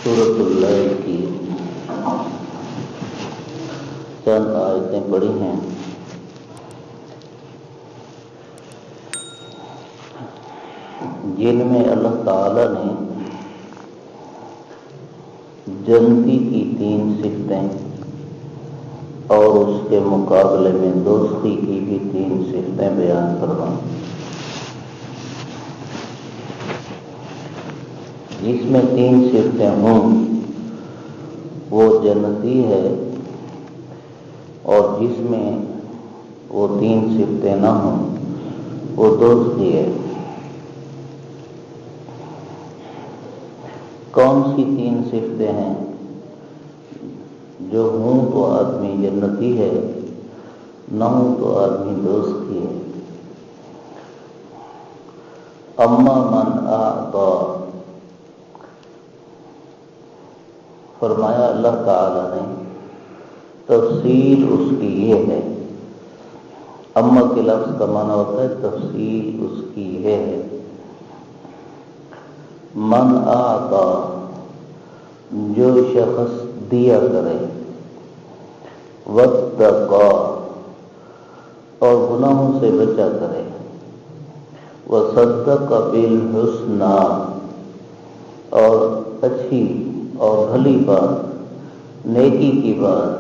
سورۃ اللیل کی چند آیتیں پڑھی ہیں۔ جن میں اللہ تعالی نے جنتی کی 3 صفتیں اور اس کے مقابلے میں دوستی کی بھی 3 صفتیں بیان فرمائیں۔ جس میں 3 صفتیں ہوں وہ جنتی ہے، اور جس میں وہ 3 صفتیں نہ ہوں وہ دوستی ہے۔ کون سی 3 صفتیں ہیں؟ جو ہوں تو آدمی جنتی ہے، نہ ہوں تو آدمی دوستی ہے۔ اما من اعطا، فرمایا اللہ تعالی نے تفصیل اس کی یہ ہے۔ اما کے لفظ کا معنی ہوتا ہے تفصیل اس کی یہ ہے۔ من اعطا، جو شخص دیا کرے، واتقا، اور گناہوں سے بچا کرے، وصدق بالحسنی، اور اچھی اور بھلی بات، نیکی کی بات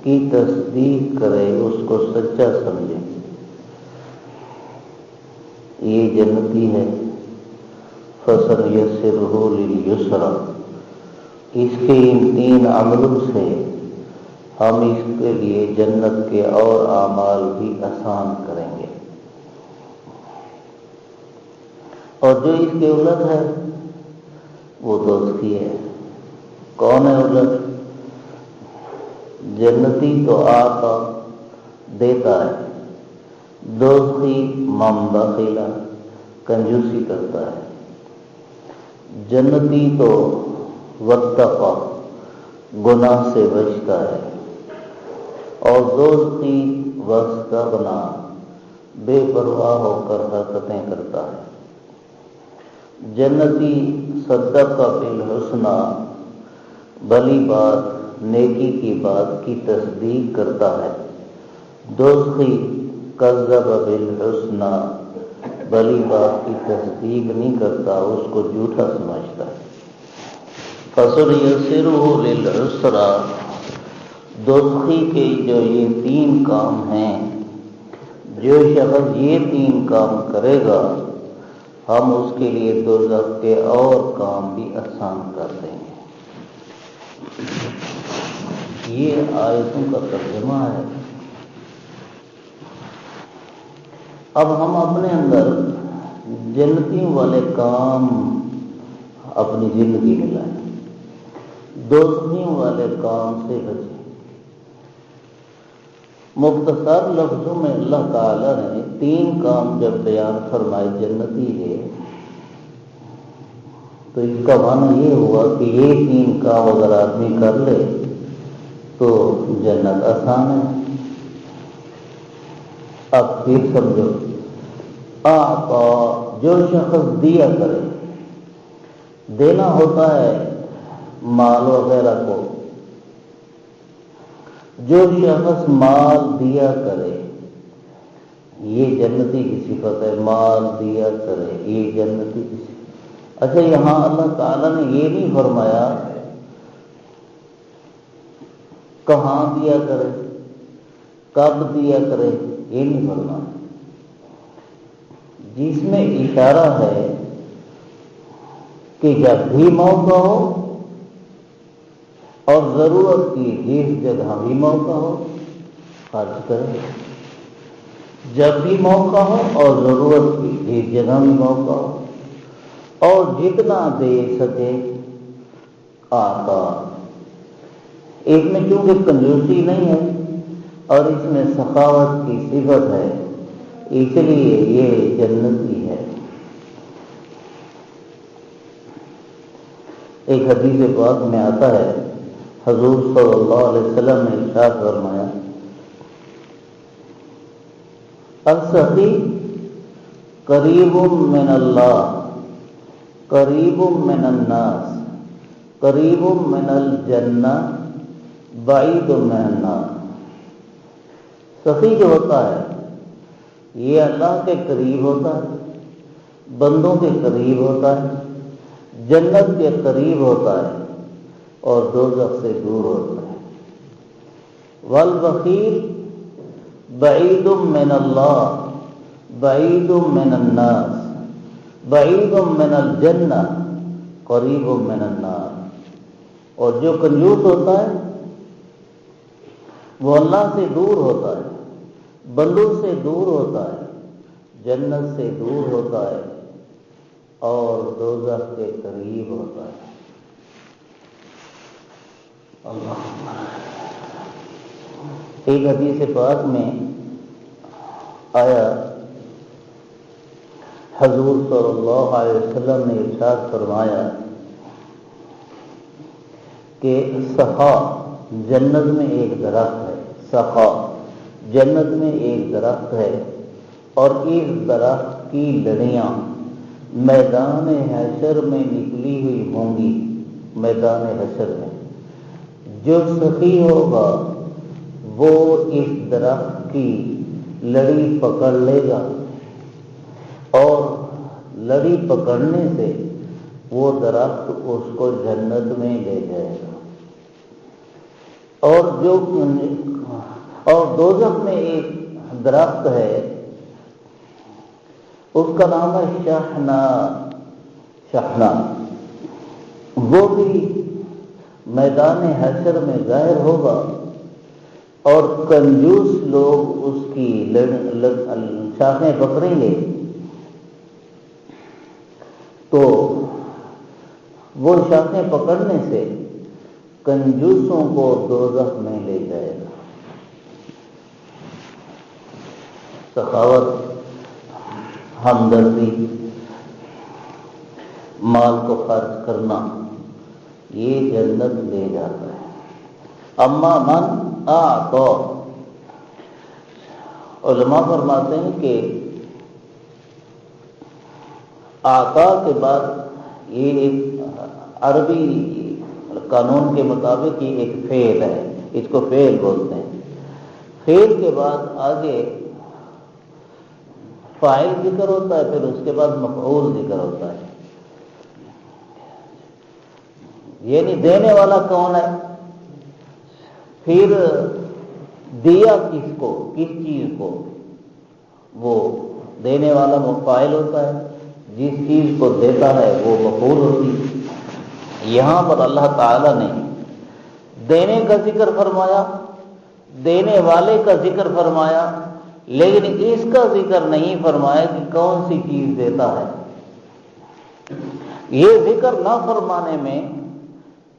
کی تصدیق کرے، اس کو سچا سمجھے، یہ جنتی ہے۔ فَسَنُيَسِّرُهُ لِلْيُسْرَىٰ، اس کے ان 3 عملوں سے ہم اس کے لیے جنت کے اور اعمال بھی آسان کریں گے۔ اور جو اس کے الٹ ہے وہ دوستی ہے۔ کون ہے الٹ؟ جنتی تو آتا دیتا ہے، دوستی من بخیل، کنجوسی کرتا ہے۔ جنتی تو واتقا، گناہ سے بچتا ہے، اور دوستی واستغنی، بے پرواہ ہو کر حرکتیں کرتا ہے۔ جنتی صدق بالحسنی، بھلی بات، نیکی کی بات کی تصدیق کرتا ہے۔ دوستی کذب بالحسنی، بھلی بات کی تصدیق نہیں کرتا، اس کو جھوٹا سمجھتا ہے۔ فَسَنُيَسِّرُهُ لِلْعُسْرَىٰ، دوستی کے جو یہ 3 کام ہیں، جو شخص یہ 3 کام کرے گا ہم اس کے لیے دوزخ کے اور کام بھی آسان کر دیں گے۔ یہ آیتوں کا ترجمہ ہے۔ اب ہم اپنے اندر جنتیوں والے کام اپنی زندگی میں لائیں، دوستیوں والے کام سے بچیں۔ مختصر لفظوں میں اللہ تعالی نے 3 کام جب بیان فرمائے جنتی ہے، تو اس کا معنی یہ ہوا کہ یہ 3 کام اگر آدمی کر لے تو جنت آسان ہے۔ اب پھر سمجھو، اعطا، جو شخص دیا کرے، دینا ہوتا ہے مال وغیرہ کو، جو شخص مال دیا کرے، یہ جنتی کی صفت ہے۔ مال دیا کرے، یہ جنتی کی صفت۔ اچھا، یہاں اللہ تعالیٰ نے یہ نہیں فرمایا کہاں دیا کرے، کب دیا کرے، یہ نہیں فرمایا۔ جس میں اشارہ ہے کہ جب بھی موقع ہو اور ضرورت کی جس جگہ بھی موقع ہو خرچ کرے، جب بھی موقع ہو اور ضرورت کی جس جگہ بھی موقع ہو، اور جتنا دے سکے آتا۔ اس میں چونکہ کنجوسی نہیں ہے اور اس میں سخاوت کی صفت ہے، اس لیے یہ جنتی ہے۔ ایک حدیث پاک میں آتا ہے، حضور صلی اللہ علیہ وسلم نے ارشاد فرمایا، السخی قریب من اللہ قریب من الناس قریب من الجنہ بعید من النار۔ سخی جو ہوتا ہے یہ اللہ کے قریب ہوتا ہے، بندوں کے قریب ہوتا ہے، جنت کے قریب ہوتا ہے اور دوزخ سے دور ہوتا ہے۔ والبخیل بعید من اللہ بعید من الناس بعید من الجنہ قریب من النار۔ اور جو کنجوس ہوتا ہے وہ اللہ سے دور ہوتا ہے، بندوں سے دور ہوتا ہے، جنت سے دور ہوتا ہے اور دوزخ کے قریب ہوتا ہے۔ اللہ ایک حدیث پاک میں آیا، حضور صلی اللہ علیہ وسلم نے ارشاد فرمایا کہ سخا جنت میں ایک درخت ہے، سخا جنت میں ایک درخت ہے اور اس درخت کی لڑیاں میدان حشر میں نکلی ہوئی ہوں گی۔ میدان حشر میں جو سخی ہوگا وہ اس درخت کی لڑی پکڑ لے گا اور لڑی پکڑنے سے وہ درخت اس کو جنت میں لے جائے گا۔ اور دوزخ میں ایک درخت ہے، اس کا نام ہے شحنا، شحنا، وہ بھی میدان حشر میں ظاہر ہوگا اور کنجوس لوگ اس کی شاخیں پکڑیں گے تو وہ شاخیں پکڑنے سے کنجوسوں کو دوزخ میں لے جائے گا۔ سخاوت، ہمدردی، مال کو خرچ کرنا یہ جنت لے جاتا ہے۔ اما من اعطا، علماء فرماتے ہیں کہ عطا کے بعد یہ ایک عربی قانون کے مطابق یہ ایک فعل ہے، اس کو فعل بولتے ہیں۔ فعل کے بعد آگے فاعل ذکر ہوتا ہے، پھر اس کے بعد مفعول ذکر ہوتا ہے، یعنی دینے والا کون ہے، پھر دیا کس کو، کس چیز کو، وہ دینے والا فاعل ہوتا ہے، جس چیز کو دیتا ہے وہ مفعول ہوتی ہے۔ یہاں پر اللہ تعالی نے دینے کا ذکر فرمایا، دینے والے کا ذکر فرمایا، لیکن اس کا ذکر نہیں فرمایا کہ کون سی چیز دیتا ہے۔ یہ ذکر نہ فرمانے میں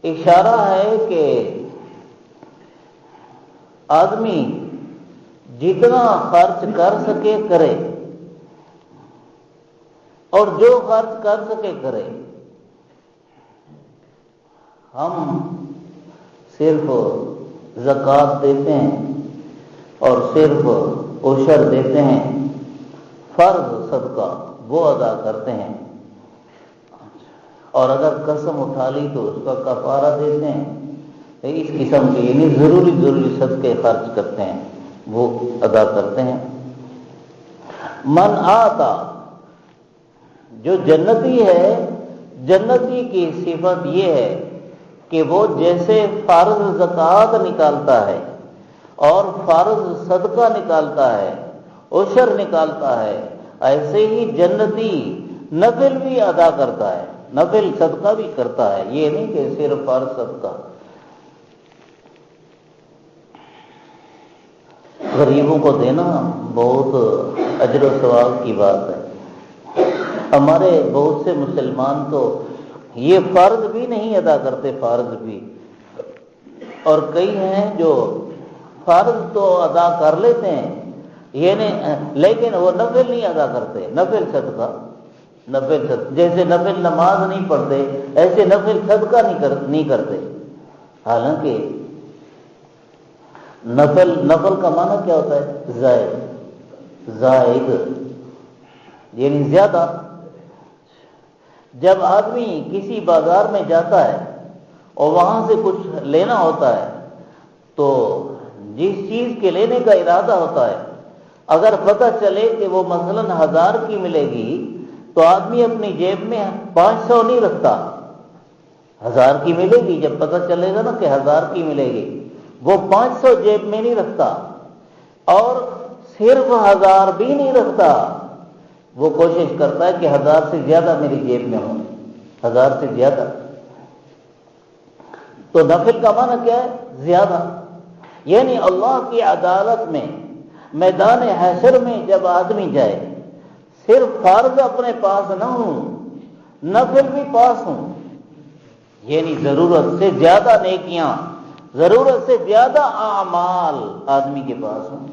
اشارہ ہے کہ آدمی جتنا خرچ کر سکے کرے اور جو خرچ کر سکے کرے۔ ہم صرف زکوٰۃ دیتے ہیں اور صرف عشر دیتے ہیں، فرض صدقہ وہ ادا کرتے ہیں، اور اگر قسم اٹھا لی تو اس کا کفارہ دیتے ہیں۔ اس قسم کے یعنی ضروری صدقے خرچ کرتے ہیں، وہ ادا کرتے ہیں۔ من آتا، جو جنتی ہے، جنتی کی صفت یہ ہے کہ وہ جیسے فرض زکوٰۃ نکالتا ہے اور فرض صدقہ نکالتا ہے، عشر نکالتا ہے، ایسے ہی جنتی نفل بھی ادا کرتا ہے، نفل صدقہ بھی کرتا ہے، یہ نہیں کہ صرف فرض صدقہ۔ غریبوں کو دینا بہت اجر و ثواب کی بات ہے۔ ہمارے بہت سے مسلمان تو یہ فرض بھی نہیں ادا کرتے، فرض بھی، اور کئی ہیں جو فرض تو ادا کر لیتے ہیں لیکن وہ نفل نہیں ادا کرتے، نفل صدقہ، نفل صدقہ، جیسے نفل نماز نہیں پڑھتے ایسے نفل صدقہ نہیں کرتے۔ حالانکہ نفل کا معنی کیا ہوتا ہے؟ زائد یعنی زیادہ۔ جب آدمی کسی بازار میں جاتا ہے اور وہاں سے کچھ لینا ہوتا ہے تو جس چیز کے لینے کا ارادہ ہوتا ہے اگر پتہ چلے کہ وہ مثلاً 1000 کی ملے گی تو آدمی اپنی جیب میں 500 نہیں رکھتا. 1000 کی ملے گی، جب پتہ چلے گا نا کہ 1000 کی ملے گی، وہ 500 جیب میں نہیں رکھتا اور صرف 1000 بھی نہیں رکھتا، وہ کوشش کرتا ہے کہ 1000 سے زیادہ میری جیب میں ہو، 1000 سے زیادہ. تو نفل کا معنی کیا ہے؟ زیادہ. یعنی اللہ کی عدالت میں میدان حشر میں جب آدمی جائے صرف فرض اپنے پاس نہ ہوں، نفل بھی پاس ہوں، یعنی ضرورت سے زیادہ نیکیاں، ضرورت سے زیادہ اعمال آدمی کے پاس ہوں.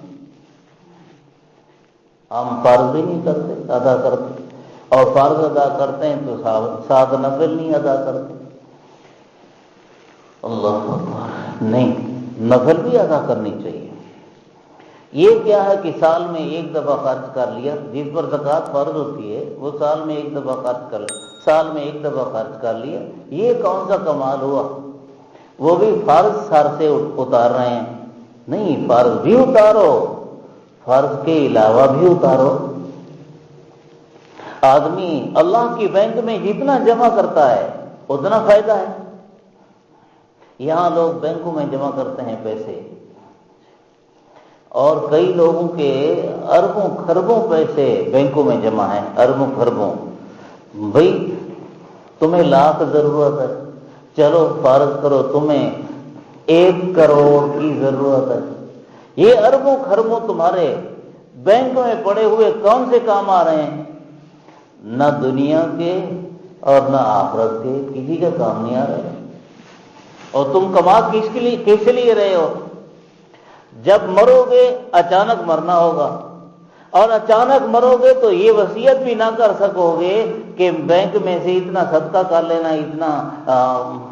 ہم فرض بھی نہیں کرتے، ادا کرتے، اور فرض ادا کرتے ہیں تو ساتھ نفل نہیں ادا کرتے. اللہ اکبر، نہیں، نفل بھی ادا کرنی چاہیے. یہ کیا ہے کہ سال میں ایک دفعہ خرچ کر لیا، جس پر زکوٰۃ فرض ہوتی ہے وہ سال میں ایک دفعہ خرچ کر لیا، سال میں ایک دفعہ خرچ کر لیا، یہ کون سا کمال ہوا؟ وہ بھی فرض سر سے اتار رہے ہیں. نہیں، فرض بھی اتارو، فرض کے علاوہ بھی اتارو. آدمی اللہ کی بینک میں جتنا جمع کرتا ہے اتنا فائدہ ہے. یہاں لوگ بینکوں میں جمع کرتے ہیں پیسے، اور کئی لوگوں کے اربوں خربوں پیسے بینکوں میں جمع ہیں، اربوں خربوں. بھائی تمہیں لاکھ ضرورت ہے، چلو فرض کرو تمہیں 1 کروڑ کی ضرورت ہے. یہ اربوں خربوں تمہارے بینک میں پڑے ہوئے کون سے کام آ رہے ہیں؟ نہ دنیا کے اور نہ آخرت کے، کسی کا کام نہیں آ رہے. اور تم کما کس لیے رہے ہو؟ جب مرو گے اچانک مرنا ہوگا، اور اچانک مرو گے تو یہ وصیت بھی نہ کر سکو گے کہ بینک میں سے اتنا صدقہ کر لینا، اتنا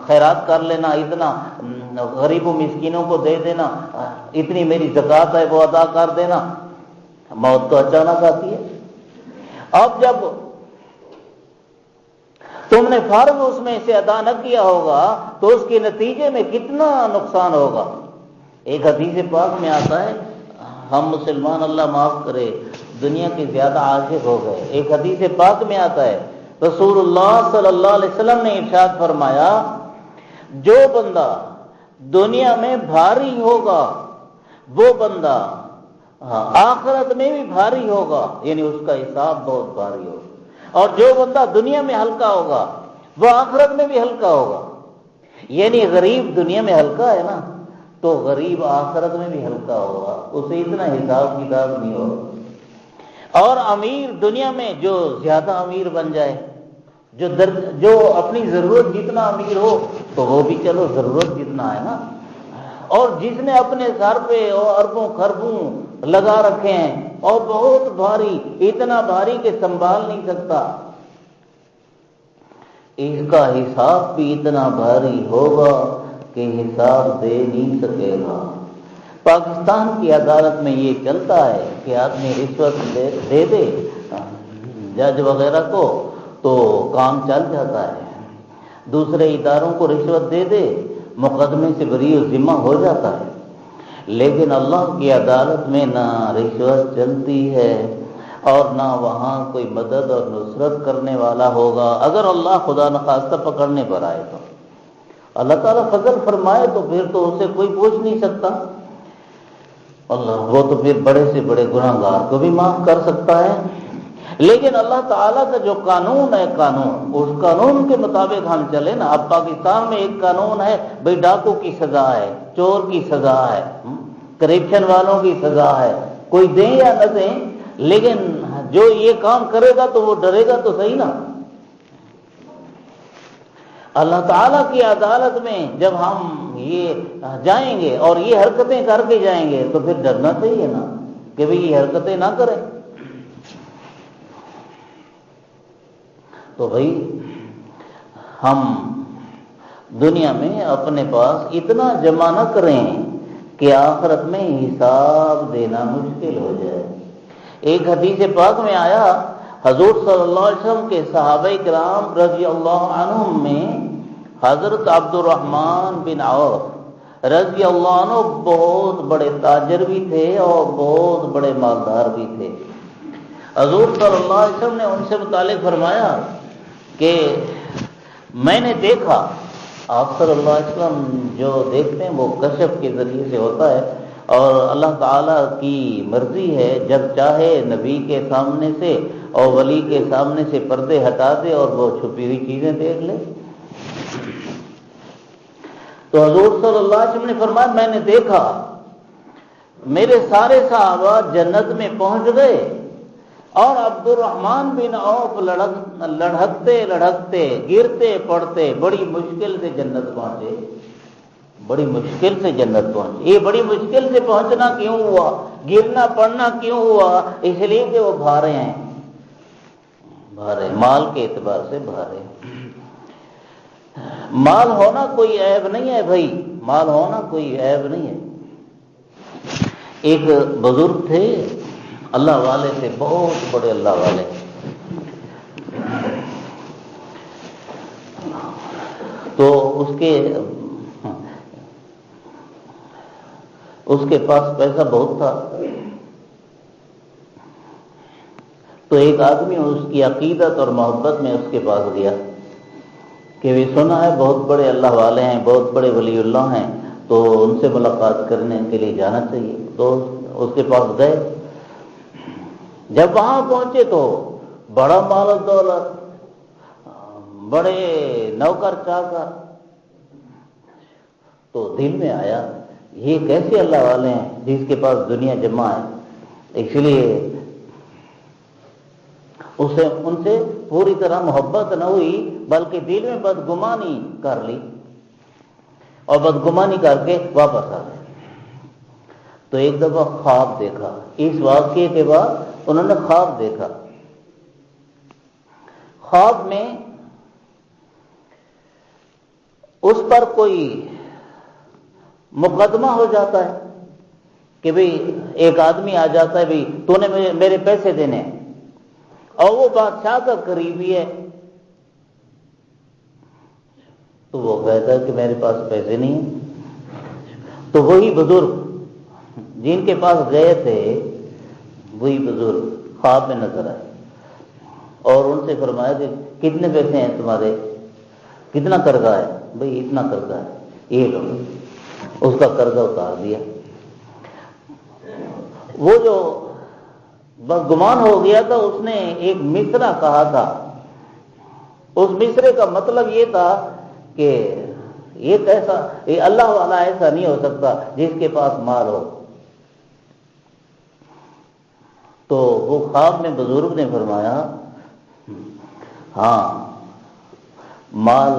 خیرات کر لینا، اتنا غریب و مسکینوں کو دے دینا، اتنی میری زکوٰۃ ہے وہ ادا کر دینا. موت تو اچانک آتی ہے. اب جب تم نے فرض اس میں سے ادا نہ کیا ہوگا تو اس کے نتیجے میں کتنا نقصان ہوگا. ایک حدیث پاک میں آتا ہے، ہم مسلمان اللہ معاف کرے دنیا کے زیادہ عاشق ہو گئے. ایک حدیث پاک میں آتا ہے، رسول اللہ صلی اللہ علیہ وسلم نے ارشاد فرمایا، جو بندہ دنیا میں بھاری ہوگا وہ بندہ آخرت میں بھی بھاری ہوگا، یعنی اس کا حساب بہت بھاری ہوگا. اور جو بندہ دنیا میں ہلکا ہوگا وہ آخرت میں بھی ہلکا ہوگا. یعنی غریب دنیا میں ہلکا ہے نا، تو غریب آخرت میں بھی ہلکا ہوگا، اسے اتنا حساب کتاب نہیں ہوگا. اور امیر دنیا میں جو زیادہ امیر بن جائے، جو اپنی ضرورت جتنا امیر ہو تو وہ بھی چلو ضرورت جتنا ہے نا. اور جس نے اپنے سر پہ اور اربوں خربوں لگا رکھے ہیں اور بہت بھاری، اتنا بھاری کہ سنبھال نہیں سکتا، اس کا حساب بھی اتنا بھاری ہوگا کہ حساب دے نہیں سکے گا. پاکستان کی عدالت میں یہ چلتا ہے کہ آدمی رشوت دے دے جج وغیرہ کو تو کام چل جاتا ہے، دوسرے اداروں کو رشوت دے دے مقدمے سے بری و ذمہ ہو جاتا ہے. لیکن اللہ کی عدالت میں نہ رشوت چلتی ہے اور نہ وہاں کوئی مدد اور نصرت کرنے والا ہوگا. اگر اللہ خدا نخواستہ پکڑنے پر آئے تو اللہ تعالیٰ فضل فرمائے تو پھر تو اسے کوئی پوچھ نہیں سکتا. اللہ وہ تو پھر بڑے سے بڑے گناہ گار کو بھی معاف کر سکتا ہے. لیکن اللہ تعالیٰ کا جو قانون ہے، قانون، اس قانون کے مطابق ہم چلے نا. اب پاکستان میں ایک قانون ہے، بھئی ڈاکو کی سزا ہے، چور کی سزا ہے، کرپشن والوں کی سزا ہے، کوئی دیں یا نہ دیں، لیکن جو یہ کام کرے گا تو وہ ڈرے گا تو صحیح نا. اللہ تعالیٰ کی عدالت میں جب ہم یہ جائیں گے اور یہ حرکتیں کر کے جائیں گے تو پھر ڈرنا چاہیے نا کہ بھئی یہ حرکتیں نہ کریں. تو بھائی ہم دنیا میں اپنے پاس اتنا جمع نہ کریں کہ آخرت میں حساب دینا مشکل ہو جائے. ایک حدیث پاک میں آیا، حضور صلی اللہ علیہ وسلم کے صحابہ کرام رضی اللہ عنہم میں حضرت عبد الرحمن بن عوف رضی اللہ عنہ بہت بڑے تاجر بھی تھے اور بہت بڑے مالدار بھی تھے۔ حضور صلی اللہ علیہ وسلم نے ان سے متعلق فرمایا کہ میں نے دیکھا، آپ صلی اللہ علیہ وسلم جو دیکھتے ہیں وہ کشف کے ذریعے سے ہوتا ہے، اور اللہ تعالیٰ کی مرضی ہے جب چاہے نبی کے سامنے سے اور ولی کے سامنے سے پردے ہٹا دے اور وہ چھپی ہوئی چیزیں دیکھ لے۔ تو حضور صلی اللہ علیہ وسلم نے فرمایا میں نے دیکھا میرے سارے صحابہ جنت میں پہنچ گئے اور عبد الرحمن بن عوف لڑھکتے لڑھکتے گرتے پڑتے بڑی مشکل سے جنت پہنچے، بڑی مشکل سے جنت پہنچے۔ یہ بڑی مشکل سے پہنچنا کیوں ہوا، گرنا پڑنا کیوں ہوا؟ اس لیے کہ وہ بھارے ہیں، بھارے مال کے اعتبار سے بھارے۔ مال ہونا کوئی عیب نہیں ہے بھائی، مال ہونا کوئی عیب نہیں ہے۔ ایک بزرگ تھے اللہ والے تھے، بہت بڑے اللہ والے، تو اس کے پاس پیسہ بہت تھا، تو ایک آدمی اس کی عقیدت اور محبت میں اس کے پاس گیا کہ وہ سنا ہے بہت بڑے اللہ والے ہیں، بہت بڑے ولی اللہ ہیں، تو ان سے ملاقات کرنے کے لیے جانا چاہیے۔ تو اس کے پاس گئے، جب وہاں پہنچے تو بڑا مال و دولت، بڑے نوکر چاکر، تو دل میں آیا یہ کیسے اللہ والے ہیں جس کے پاس دنیا جمع ہے۔ اس لیے اسے ان سے پوری طرح محبت نہ ہوئی بلکہ دل میں بدگمانی کر لی، اور بدگمانی کر کے واپس آ گئے۔ تو ایک دفعہ خواب دیکھا، اس واقعے کے بعد انہوں نے خواب دیکھا، خواب میں اس پر کوئی مقدمہ ہو جاتا ہے کہ بھئی ایک آدمی آ جاتا ہے بھئی تو نے میرے پیسے دینے ہیں، اور وہ بادشاہ کا قریبی ہے، تو وہ کہتا ہے کہ میرے پاس پیسے نہیں ہیں۔ تو وہی بزرگ جن کے پاس گئے تھے، وہی بزرگ خواب میں نظر آئے اور ان سے فرمایا کہ کتنے پیسے ہیں تمہارے، کتنا قرضہ ہے؟ بھئی اتنا قرضہ ہے، یہ لو۔ اس کا قرضہ اتار دیا۔ وہ جو بدگمان ہو گیا تھا اس نے ایک مصرع کہا تھا، اس مصرے کا مطلب یہ تھا کہ یہ اللہ والا ایسا نہیں ہو سکتا جس کے پاس مال ہو۔ تو وہ خواب میں بزرگ نے فرمایا ہاں، مال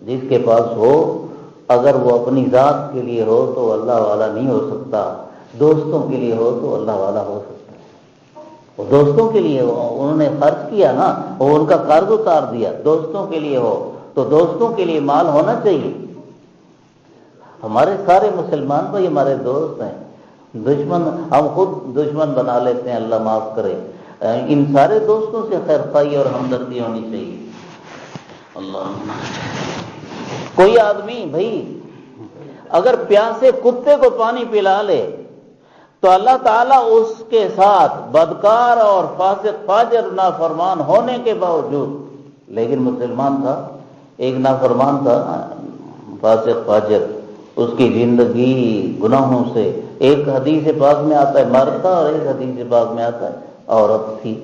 جس کے پاس ہو اگر وہ اپنی ذات کے لیے ہو تو اللہ والا نہیں ہو سکتا، دوستوں کے لیے ہو تو اللہ والا ہو سکتا ہے۔ وہ دوستوں کے لیے ہو، انہوں نے خرچ کیا نا، وہ ان کا قرض اتار دیا، دوستوں کے لیے ہو تو دوستوں کے لیے مال ہونا چاہیے۔ ہمارے سارے مسلمان بھائی ہمارے دوست ہیں، دشمن ہم خود دشمن بنا لیتے ہیں، اللہ معاف کرے۔ ان سارے دوستوں سے خیر خواہی اور ہمدردی ہونی چاہیے۔ اللہ، کوئی آدمی بھائی اگر پیاسے کتے کو پانی پلا لے تو اللہ تعالیٰ اس کے ساتھ بدکار اور فاسق فاجر نافرمان ہونے کے باوجود، لیکن مسلمان تھا، ایک نافرمان تھا فاسق فاجر، اس کی زندگی گناہوں سے، ایک حدیث پاک میں آتا ہے مرد تھا اور ایک حدیث پاک میں آتا ہے عورت تھی،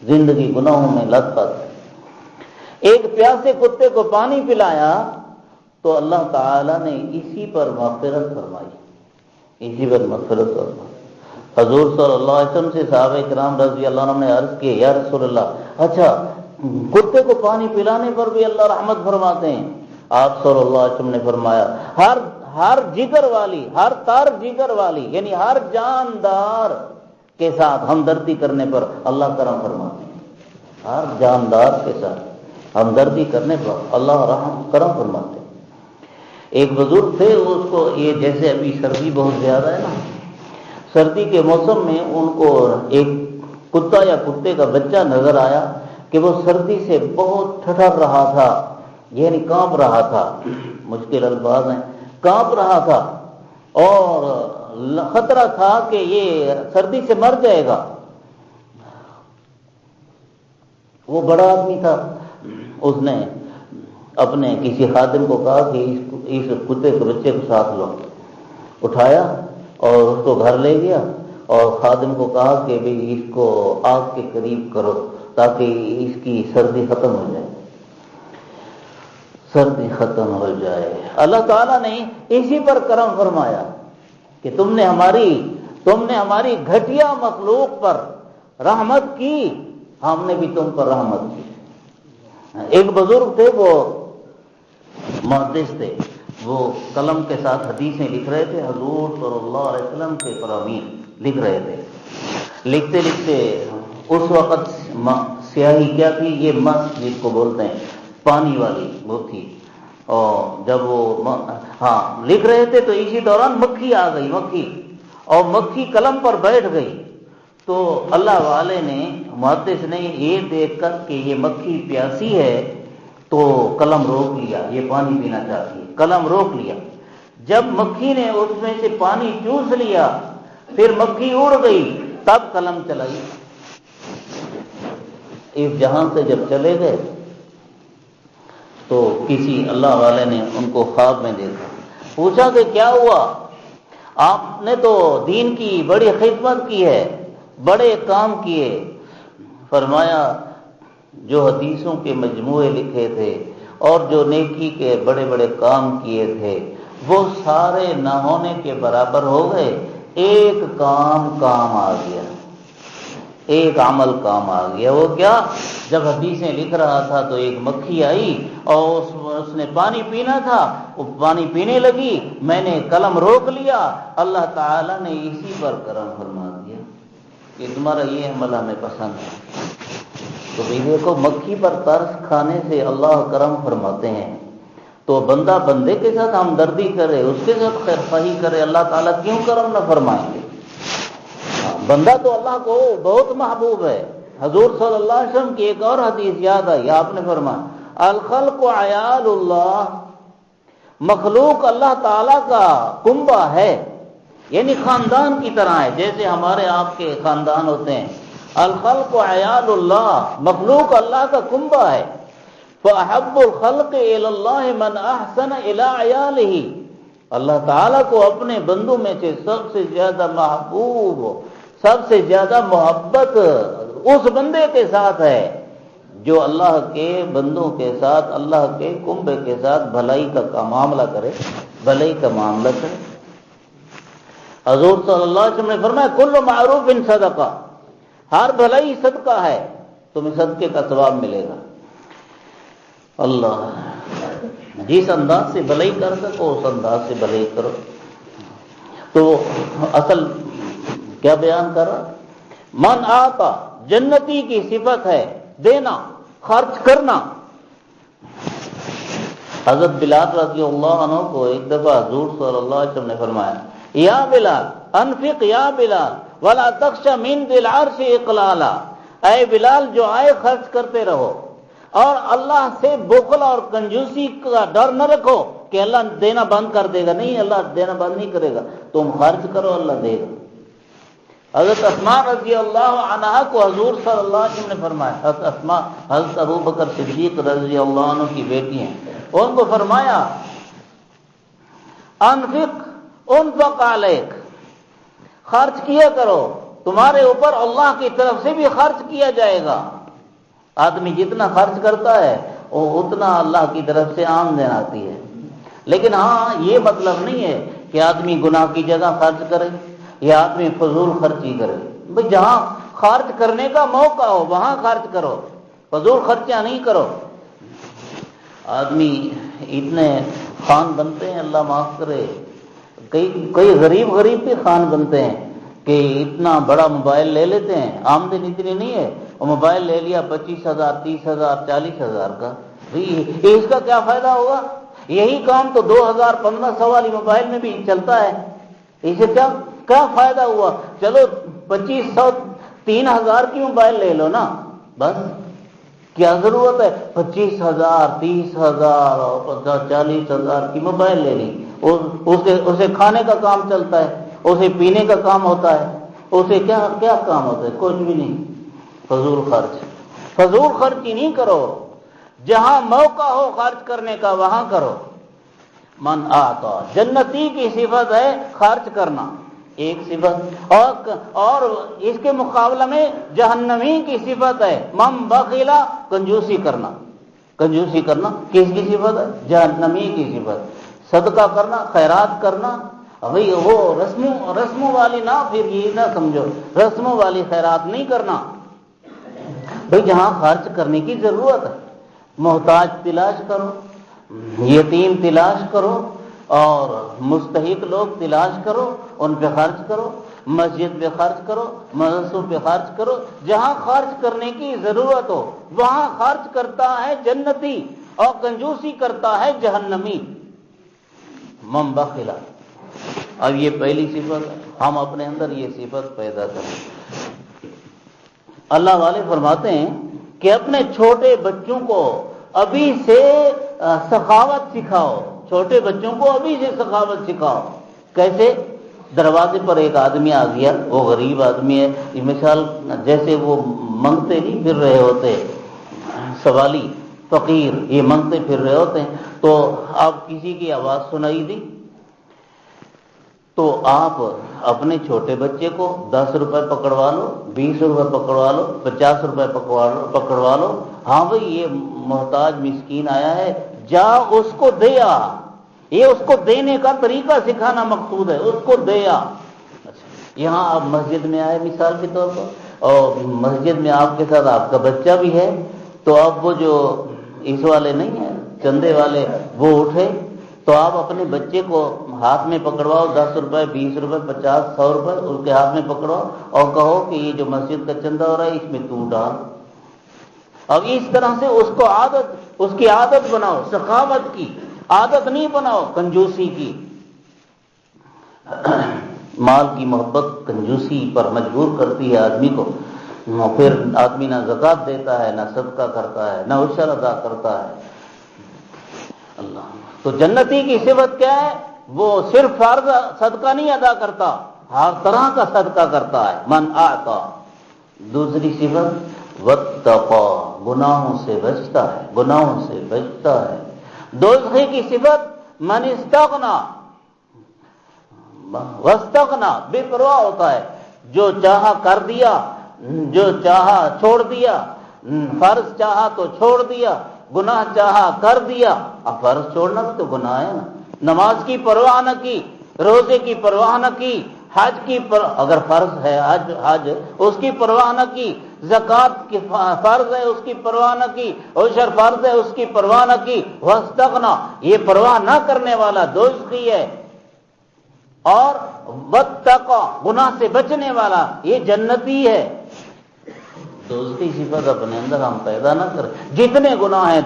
زندگی گناہوں میں لت پت۔ ایک پیاسے کتے کو پانی پلایا تو اللہ تعالیٰ نے اسی پر مغفرت فرمائی، اسی پر مغفرت فرمائی۔ حضور صلی اللہ علیہ وسلم سے صحابہ کرام رضی اللہ عنہ نے عرض کی یا رسول اللہ، اچھا کتے کو پانی پلانے پر بھی اللہ رحمت فرماتے ہیں؟ آپ صلی اللہ علیہ وسلم نے فرمایا ہر جگر والی، ہر تار جگر والی، یعنی ہر جاندار کے ساتھ ہمدردی کرنے پر اللہ کرم فرماتے ہیں، ہر جاندار کے ساتھ ہمدردی کرنے پر اللہ رحم کرم فرماتے ہیں۔ ایک بزرگ تھے، اس کو یہ جیسے ابھی سردی بہت زیادہ ہے نا، سردی کے موسم میں ان کو ایک کتا یا کتے کا بچہ نظر آیا کہ وہ سردی سے بہت ٹھٹر رہا تھا، یعنی کانپ رہا تھا، مشکل الفاظ ہیں، کانپ رہا تھا اور خطرہ تھا کہ یہ سردی سے مر جائے گا۔ وہ بڑا آدمی تھا، اس نے اپنے کسی خادم کو کہا کہ اس کتے کے بچے کو ساتھ لو، اٹھایا اور اس کو گھر لے گیا اور خادم کو کہا کہ بھئی اس کو آگ کے قریب کرو تاکہ اس کی سردی ختم ہو جائے، سردی ختم ہو جائے۔ اللہ تعالیٰ نے اسی پر کرم فرمایا کہ تم نے ہماری گھٹیا مخلوق پر رحمت کی، ہم نے بھی تم پر رحمت کی۔ ایک بزرگ تھے، وہ محدث تھے، وہ قلم کے ساتھ حدیثیں لکھ رہے تھے، حضور صلی اللہ علیہ وسلم کے فرامین لکھ رہے تھے۔ لکھتے لکھتے اس وقت سیاہی کیا تھی، یہ مس جس کو بولتے ہیں، پانی والی وہ تھی، اور جب وہ لکھ رہے تھے تو اسی دوران مکھی آ گئی، اور مکھی قلم پر بیٹھ گئی۔ تو اللہ والے نے، محدث نے یہ دیکھ کر کہ یہ مکھی پیاسی ہے تو قلم روک لیا، یہ پانی پینا چاہتی ہے، قلم روک لیا۔ جب مکھی نے اس میں سے پانی چوس لیا، پھر مکھی اڑ گئی، تب قلم چلائی۔ اس جہاں سے جب چلے گئے تو کسی اللہ والے نے ان کو خواب میں دیکھا، پوچھا کہ کیا ہوا؟ آپ نے تو دین کی بڑی خدمت کی ہے، بڑے کام کیے۔ فرمایا جو حدیثوں کے مجموعے لکھے تھے اور جو نیکی کے بڑے بڑے کام کیے تھے وہ سارے نہ ہونے کے برابر ہو گئے، ایک کام آ گیا، ایک عمل کام آ گیا۔ وہ کیا؟ جب حدیثیں لکھ رہا تھا تو ایک مکھی آئی اور اس نے پانی پینا تھا، وہ پانی پینے لگی، میں نے قلم روک لیا، اللہ تعالیٰ نے اسی پر کرم فرما دیا کہ تمہارا یہ عمل ہمیں پسند ہے۔ تو بھی دیکھو، مکھی پر ترس کھانے سے اللہ کرم فرماتے ہیں۔ تو بندہ بندے کے ساتھ ہمدردی کرے، اس کے ساتھ خیر خواہی کرے، اللہ تعالیٰ کیوں کرم نہ فرمائیں گے؟ بندہ تو اللہ کو بہت محبوب ہے۔ حضور صلی اللہ علیہ وسلم کی ایک اور حدیث یاد آئی، آپ نے فرمایا الخلق عیال اللہ، مخلوق اللہ تعالیٰ کا کنبہ ہے، یعنی خاندان کی طرح ہے، جیسے ہمارے آپ کے خاندان ہوتے ہیں۔ الخلق عیال اللہ، مخلوق اللہ کا کنبہ ہے۔ فأحب الخلق الی اللہ من احسن الی عیالہ، اللہ تعالیٰ کو اپنے بندوں میں سے سب سے زیادہ محبوب، سب سے زیادہ محبت اس بندے کے ساتھ ہے جو اللہ کے بندوں کے ساتھ، اللہ کے کنبے کے ساتھ بھلائی کا معاملہ کرے، بھلائی کا معاملہ کرے۔ حضور صلی اللہ علیہ وسلم نے فرمایا کل معروف صدقہ، ہر بھلائی صدقہ ہے، تمہیں صدقے کا ثواب ملے گا۔ اللہ، جس انداز سے بھلائی کر سکو اس انداز سے بھلائی کرو۔ تو اصل کیا بیان کر رہا؟ من آتا، جنتی کی صفت ہے دینا، خرچ کرنا۔ حضرت بلال رضی اللہ عنہ کو ایک دفعہ حضور صلی اللہ علیہ وسلم نے فرمایا یا بلال انفق یا بلال ولا تخش من ذی العرش اقلالا، اے بلال جو آئے خرچ کرتے رہو، اور اللہ سے بخل اور کنجوسی کا ڈر نہ رکھو کہ اللہ دینا بند کر دے گا، نہیں، اللہ دینا بند نہیں کرے گا، تم خرچ کرو، اللہ دے گا۔ حضرت اسماء رضی اللہ عنہا کو حضور صلی اللہ علیہ وسلم نے فرمایا، حضرت اسماء حضرت ابوبکر صدیق رضی اللہ عنہ کی بیٹی ہیں، ان کو فرمایا انفق علیک، خرچ کیا کرو، تمہارے اوپر اللہ کی طرف سے بھی خرچ کیا جائے گا۔ آدمی جتنا خرچ کرتا ہے وہ اتنا اللہ کی طرف سے آمدن آتی ہے۔ لیکن ہاں، یہ مطلب نہیں ہے کہ آدمی گناہ کی جگہ خرچ کرے یا آدمی فضول خرچی کرے۔ بھئی جہاں خرچ کرنے کا موقع ہو وہاں خرچ کرو، فضول خرچیاں نہیں کرو۔ آدمی اتنے خان بنتے ہیں، اللہ معاف کرے، کئی غریب بھی خان بنتے ہیں کہ اتنا بڑا موبائل لے لیتے ہیں، آمدن اتنی نہیں ہے، وہ موبائل لے لیا 25,000 30,000 40,000 کا، اس کا کیا فائدہ ہوگا؟ یہی کام تو 2,000 1,500 والی موبائل میں بھی چلتا ہے، اسے کیا فائدہ ہوا؟ چلو 2,500 3,000 کی موبائل لے لو نا، بس کیا ضرورت ہے 25,000 30,000 اور 40,000 کی موبائل لے لی؟ اسے کھانے کا کام چلتا ہے، اسے پینے کا کام ہوتا ہے، اسے کیا کیا کام ہوتا ہے؟ کچھ بھی نہیں۔ فضول خرچی نہیں کرو، جہاں موقع ہو خرچ کرنے کا وہاں کرو۔ من آتا، جنتی کی صفت ہے خرچ کرنا، ایک صفت، اور اس کے مقابلہ میں جہنمی کی صفت ہے من بخیلا، کنجوسی کرنا۔ کنجوسی کرنا کس کی صفت ہے؟ جہنمی کی صفت۔ صدقہ کرنا، خیرات کرنا، بھئی وہ رسموں والی نہ، پھر یہ نہ سمجھو رسموں والی خیرات نہیں کرنا، بھئی جہاں خرچ کرنے کی ضرورت ہے، محتاج تلاش کرو، یتیم تلاش کرو، اور مستحق لوگ تلاش کرو، ان پہ خرچ کرو، مسجد پہ خرچ کرو، مدرسوں پہ خرچ کرو، جہاں خرچ کرنے کی ضرورت ہو وہاں خرچ کرتا ہے جنتی، اور کنجوسی کرتا ہے جہنمی۔ من بخلا۔ اب یہ پہلی صفت ہے، ہم اپنے اندر یہ صفت پیدا کریں۔ اللہ والے فرماتے ہیں کہ اپنے چھوٹے بچوں کو ابھی سے سخاوت سکھاؤ، چھوٹے بچوں کو ابھی سے سخاوت سکھاؤ۔ کیسے؟ دروازے پر ایک آدمی آ گیا، وہ غریب آدمی ہے، یہ مثال جیسے وہ منگتے نہیں پھر رہے ہوتے، سوالی فقیر یہ منگتے پھر رہے ہوتے ہیں، تو اب کسی کی آواز سنائی دی تو آپ اپنے چھوٹے بچے کو 10 روپے پکڑوا لو، 20 روپے پکڑوا لو، 50 روپے پکڑوا لو، ہاں بھئی یہ محتاج مسکین آیا ہے، جا اس کو دے آ۔ یہ اس کو دینے کا طریقہ سکھانا مقصود ہے، اس کو دے آ۔ یہاں آپ مسجد میں آئے مثال کے طور پر، اور مسجد میں آپ کے ساتھ آپ کا بچہ بھی ہے، تو اب وہ جو اس والے نہیں ہیں چندے والے وہ اٹھے، تو آپ اپنے بچے کو ہاتھ میں پکڑواؤ، 10 روپے 20 روپے 50 100 روپے اس کے ہاتھ میں پکڑواؤ، اور کہو کہ یہ جو مسجد کا چندہ ہو رہا ہے اس میں تو ڈال۔ اب اس طرح سے اس کی عادت بناؤ، سخاوت کی عادت نہیں بناؤ، کنجوسی کی۔ مال کی محبت کنجوسی پر مجبور کرتی ہے آدمی کو، پھر آدمی نہ زکوٰۃ دیتا ہے، نہ صدقہ کرتا ہے، نہ عشر ادا کرتا ہے۔ اللہ، تو جنتی کی صفت کیا ہے؟ وہ صرف فرض صدقہ نہیں ادا کرتا، ہر طرح کا صدقہ کرتا ہے، من آتا۔ دوسری صفت واتقا، گناہوں سے بچتا ہے، گناہوں سے بچتا ہے۔ دوزخی کی صفت من استغنا، واستغنا، بے پرواہ ہوتا ہے، جو چاہا کر دیا، جو چاہا چھوڑ دیا، فرض چاہا تو چھوڑ دیا، گناہ چاہا کر دیا۔ اب فرض چھوڑنا بھی تو گناہ ہے نا، نماز کی پرواہ نہ کی، روزے کی پرواہ نہ کی، حج کی اگر فرض ہے حج اس کی پرواہ نہ کی، زکوٰۃ کی فرض ہے اس کی پرواہ نہ کی، عشر فرض ہے اس کی پرواہ نہ کی، واستغنا، یہ پرواہ نہ کرنے والا دوزخی ہے، اور واتقا، گناہ سے بچنے والا یہ جنتی ہے۔ دوزخی صفت اپنے اندر ہم پیدا نہ کریں۔ جتنے گناہ ہیں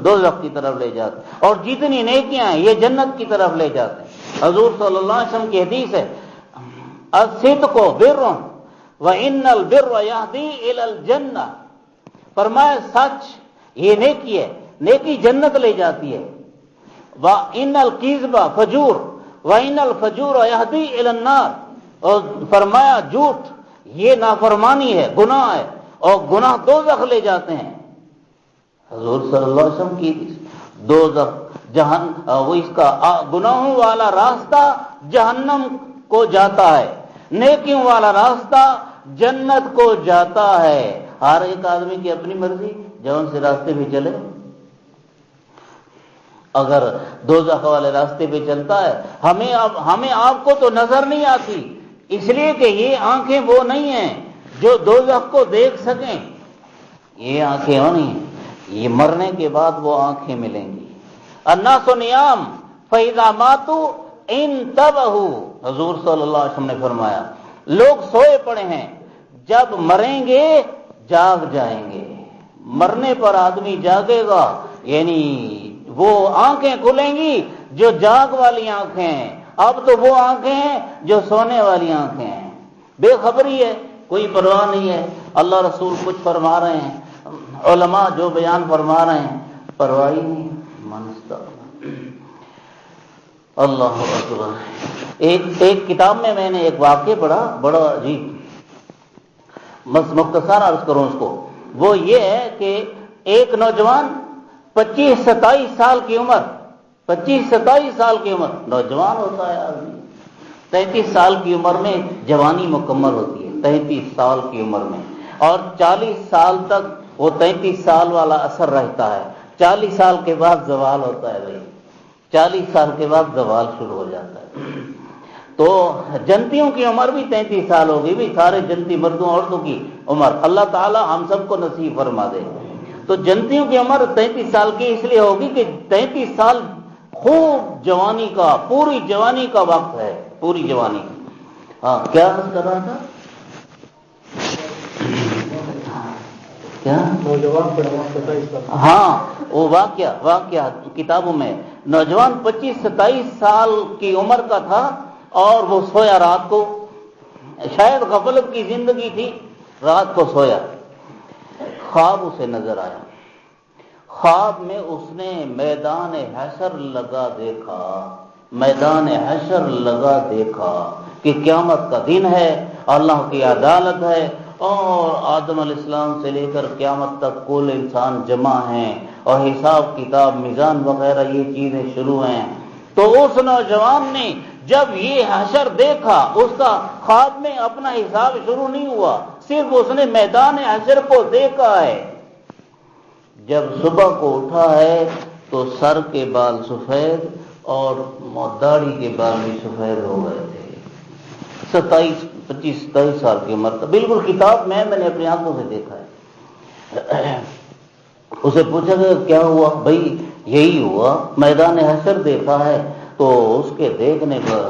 دوزخ کی طرف لے جاتے ہیں، اور جتنی نیکیاں ہیں یہ جنت کی طرف لے جاتے ہیں۔ حضور صلی اللہ علیہ وسلم کی حدیث ہے، الصدق بر وان البر یہدی الی الجنہ، فرمایا سچ یہ نیکی ہے، نیکی جنت لے جاتی ہے، وان الکذب فجور وان الفجور یہدی الی النار، اور فرمایا جھوٹ یہ نافرمانی ہے، گناہ ہے، اور گناہ دوزخ لے جاتے ہیں۔ حضور صلی اللہ علیہ وسلم کی دوزخ وہ اس کا گناہوں والا راستہ جہنم کو جاتا ہے، نیکیوں والا راستہ جنت کو جاتا ہے۔ ہر ایک آدمی کی اپنی مرضی، جون سے راستے پہ چلے۔ اگر دوزخ والے راستے پہ چلتا ہے، ہمیں آپ کو تو نظر نہیں آتی، اس لیے کہ یہ آنکھیں وہ نہیں ہیں جو دوزخ کو دیکھ سکیں، یہ آنکھیں ہونی ہیں، یہ مرنے کے بعد وہ آنکھیں ملیں گی۔ الناس نیام فاذا ماتوا انتبہوا، حضور صلی اللہ علیہ وسلم نے فرمایا لوگ سوئے پڑے ہیں، جب مریں گے جاگ جائیں گے۔ مرنے پر آدمی جاگے گا، یعنی وہ آنکھیں کھلیں گی جو جاگ والی آنکھیں ہیں۔ اب تو وہ آنکھیں ہیں جو سونے والی آنکھیں ہیں، بے خبری ہے، کوئی پرواہ نہیں ہے۔ اللہ رسول کچھ فرما رہے ہیں، علماء جو بیان فرما رہے ہیں پرواہ نہیں، منستا اللہ اکبر۔ ایک کتاب میں نے ایک واقعہ پڑھا بڑا عجیب، بس مختصر عرض کروں اس کو۔ وہ یہ ہے کہ ایک نوجوان 25-27 سال کی عمر، 25-27 سال کی عمر، نوجوان ہوتا ہے آدمی، 33 سال کی عمر میں جوانی مکمل ہوتی ہے، 33 سال کی عمر میں، اور 40 سال تک وہ 33 سال والا اثر رہتا ہے، 40 سال کے بعد زوال ہوتا ہے بھائی، 40 سال کے بعد زوال شروع ہو جاتا ہے۔ تو جنتیوں کی عمر بھی 33 سال ہوگی بھی، سارے جنتی مردوں عورتوں کی عمر اللہ تعالی ہم سب کو نصیب فرما دے۔ تو جنتیوں کی عمر 33 سال کی اس لیے ہوگی کہ 33 سال خوب جوانی کا، پوری جوانی کا وقت ہے، پوری جوانی۔ ہاں کیا عرض کر رہا تھا؟ کیا ہاں وہ واقعہ کتابوں میں، نوجوان 25-27 سال کی عمر کا تھا اور وہ سویا رات کو، شاید غفلت کی زندگی تھی، رات کو سویا، خواب اسے نظر آیا، خواب میں اس نے میدان حشر لگا دیکھا، میدان حشر لگا دیکھا کہ قیامت کا دن ہے، اللہ کی عدالت ہے، اور آدم علیہ السلام سے لے کر قیامت تک کل انسان جمع ہیں، اور حساب کتاب میزان وغیرہ یہ چیزیں شروع ہیں۔ تو اس نوجوان نے جب یہ حشر دیکھا، اس کا خواب میں اپنا حساب شروع نہیں ہوا، صرف اس نے میدان حشر کو دیکھا ہے۔ جب صبح کو اٹھا ہے تو سر کے بال سفید اور داڑھی کے بال بھی سفید ہو گئے تھے، 25-27 سال کی عمر کا، بالکل کتاب میں نے اپنی آنکھوں سے دیکھا ہے۔ اسے پوچھا گیا کیا ہوا؟ بھائی یہی ہوا، میدان حشر دیکھا ہے تو اس کے دیکھنے پر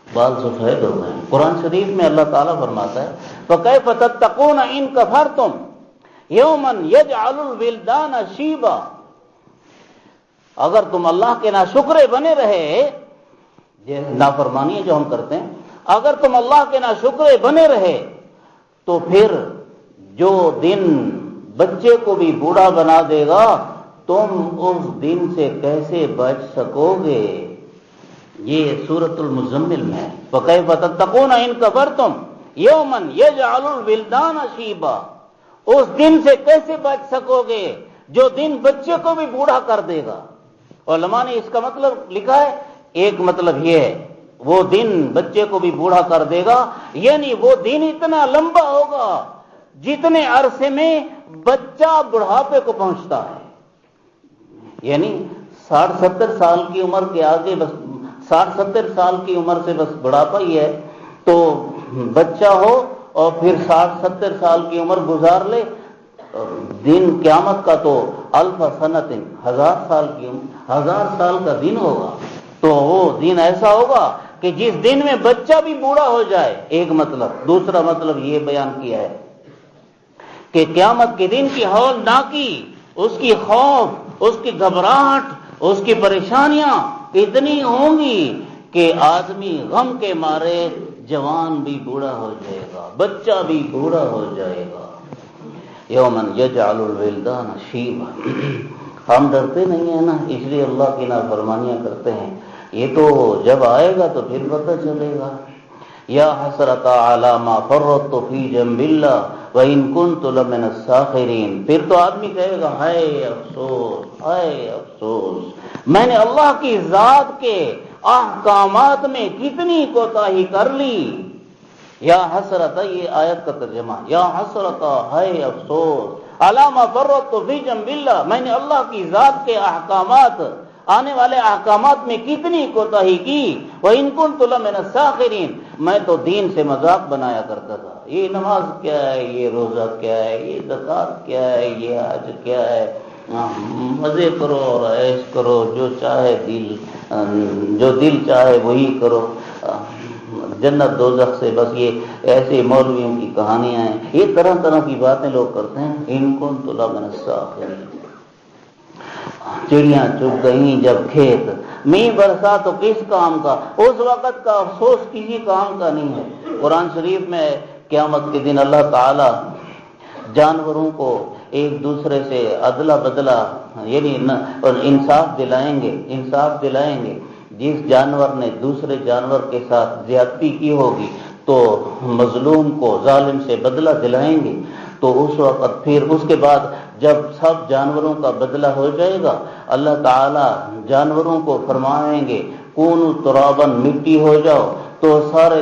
بال سفید ہو گئے۔ قرآن شریف میں اللہ تعالیٰ فرماتا ہے فَكَيْفَ تَتَّقُونَ إِن كَفَرْتُمْ يَوْمًا يَجْعَلُ الْوِلْدَانَ شِيبًا، اگر تم اللہ کے ناشکرے بنے رہے، یہ نافرمانی ہے جو ہم کرتے ہیں، اگر تم اللہ کے ناشکرے بنے رہے تو پھر جو دن بچے کو بھی بوڑھا بنا دے گا تم اس دن سے کیسے بچ سکو گے؟ یہ سورۃ المزمل میں ہے، فَكَيْفَ تَتَّقُونَ إِن كَفَرْتُمْ يَوْمًا يَجْعَلُ الْوِلْدَانَ شِيبًا، اس دن سے کیسے بچ سکو گے جو دن بچے کو بھی بوڑھا کر دے گا۔ علماء نے اس کا مطلب لکھا ہے، ایک مطلب یہ ہے وہ دن بچے کو بھی بوڑھا کر دے گا، یعنی وہ دن اتنا لمبا ہوگا جتنے عرصے میں بچہ بڑھاپے کو پہنچتا ہے، یعنی 60-70 سال کی عمر کے آگے، بس 60-70 سال کی عمر سے بس بڑھاپا ہی ہے، تو بچہ ہو اور پھر 60-70 سال کی عمر گزار لے، دن قیامت کا تو الف سنت، 1000 سال کی 1000 سال کا دن ہوگا۔ تو وہ دن ایسا ہوگا کہ جس دن میں بچہ بھی بوڑھا ہو جائے، ایک مطلب۔ دوسرا مطلب یہ بیان کیا ہے کہ قیامت کے دن کی ہولناکی، اس کی خوف، اس کی گھبراہٹ، اس کی پریشانیاں اتنی ہوں گی کہ آدمی غم کے مارے جوان بھی بوڑھا ہو جائے گا، بچہ بھی بوڑھا ہو جائے گا۔ یومن یجعل الولدان شیبا، ہم ڈرتے نہیں ہیں نا، اس لیے اللہ کی نافرمانیاں کرتے ہیں، یہ تو جب آئے گا تو پھر پتہ چلے گا۔ یا حسرۃ علی ما فرطت فی جنب اللہ وان کنت لمن الساخرین، پھر تو آدمی کہے گا ہائے افسوس، ہائے افسوس، میں نے اللہ کی ذات کے احکامات میں کتنی کوتاہی کر لی۔ یا حسرت، یہ آیت کا ترجمہ، یا حسرت، ہائے افسوس، علی ما فرطت فی جنب اللہ، میں نے اللہ کی ذات کے احکامات، آنے والے احکامات میں کتنی کوتاہی کی۔ وَإِن كُنتُ لَمِنَ السَّاخِرِينَ، میں تو دین سے مذاق بنایا کرتا تھا، یہ نماز کیا ہے، یہ روزہ کیا ہے، یہ زکوٰۃ کیا ہے، یہ حج کیا ہے، مزے کرو اور عیش کرو، جو چاہے جو دل چاہے وہی کرو، جنت دوزخ سے بس یہ ایسے مولویوں کی کہانیاں ہیں، یہ طرح طرح کی باتیں لوگ کرتے ہیں۔ ان كنت لمن الساخرین، چڑیاں چگ گئیں جب کھیت، مینہ برسا تو کس کام کا، اس وقت کا افسوس کسی کام کا نہیں ہے۔ قرآن شریف میں قیامت کے دن اللہ تعالی جانوروں کو ایک دوسرے سے عدلا بدلا یعنی انصاف دلائیں گے. جس جانور نے دوسرے جانور کے ساتھ زیادتی کی ہوگی تو مظلوم کو ظالم سے بدلہ دلائیں گے. تو اس وقت پھر اس کے بعد جب سب جانوروں کا بدلہ ہو جائے گا اللہ تعالی جانوروں کو فرمائیں گے کونوا ترابا، مٹی ہو جاؤ. تو سارے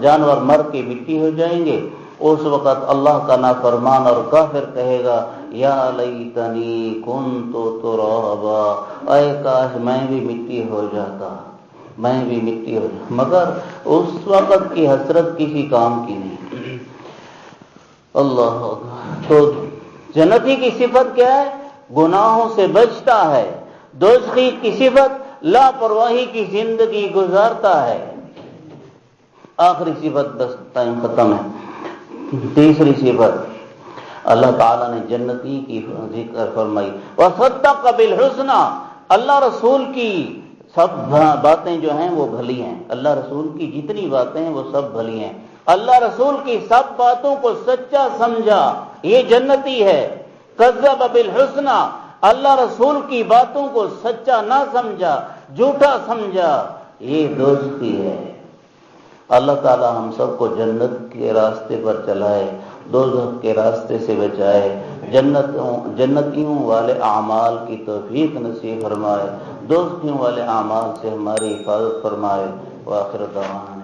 جانور مر کے مٹی ہو جائیں گے. اس وقت اللہ کا نافرمان اور کافر کہے گا یا لیتنی کنت ترابا، اے کاش میں بھی مٹی ہو جاتا. مگر اس وقت کی حسرت کسی کام کی نہیں. اللہ اکبر. تو جنتی کی صفت کیا ہے؟ گناہوں سے بچتا ہے. دوزخی کی صفت لاپرواہی کی زندگی گزارتا ہے. آخری صفت، بس ٹائم ختم ہے. تیسری صفت اللہ تعالیٰ نے جنتی کی ذکر فرمائی. وصدق بالحسنى، اللہ رسول کی سب باتیں جو ہیں وہ بھلی ہیں. اللہ رسول کی جتنی باتیں ہیں وہ سب بھلی ہیں. اللہ رسول کی سب باتوں کو سچا سمجھا، یہ جنتی ہے. کذب بالحسنى، اللہ رسول کی باتوں کو سچا نہ سمجھا، جھوٹا سمجھا، یہ دوزخی ہے. اللہ تعالی ہم سب کو جنت کے راستے پر چلائے، دوزخ کے راستے سے بچائے، جنتیوں والے اعمال کی توفیق نصیب فرمائے، دوزخیوں والے اعمال سے ہماری حفاظت فرمائے. وآخر دعوانا